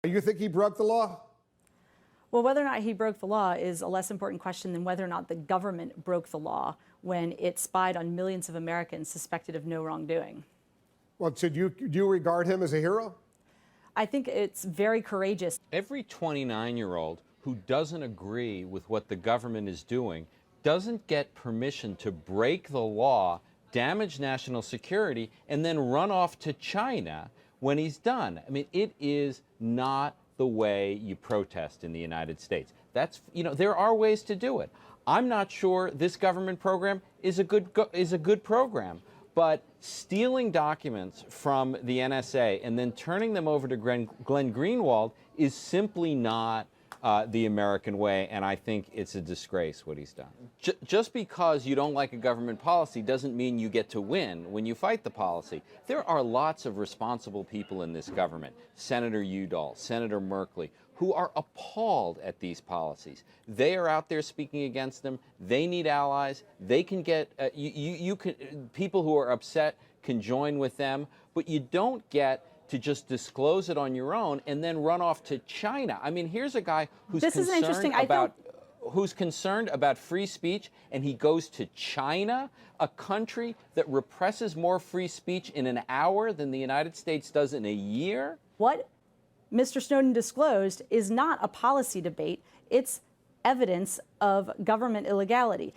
You think he broke the law? Well, whether or not he broke the law is a less important question than whether or not the government broke the law when it spied on millions of Americans suspected of no wrongdoing. Well, do you regard him as a hero? I think it's very courageous. Every 29-year-old who doesn't agree with what the government is doing doesn't get permission to break the law, damage national security, and then run off to China when he's done. I mean, it is not the way you protest in the United States. That's, there are ways to do it. I'm not sure this government program is a good program, but stealing documents from the NSA and then turning them over to Glenn Greenwald is simply not the American way, and I think it's a disgrace what he's done. Just because you don't like a government policy doesn't mean you get to win when you fight the policy. There are lots of responsible people in this government, Senator Udall, Senator Merkley, who are appalled at these policies. They are out there speaking against them. They need allies. They can get, people who are upset can join with them, but you don't get to just disclose it on your own and then run off to China. I mean, here's a guy who's concerned about free speech, and he goes to China, a country that represses more free speech in an hour than the United States does in a year. What Mr. Snowden disclosed is not a policy debate. It's evidence of government illegality.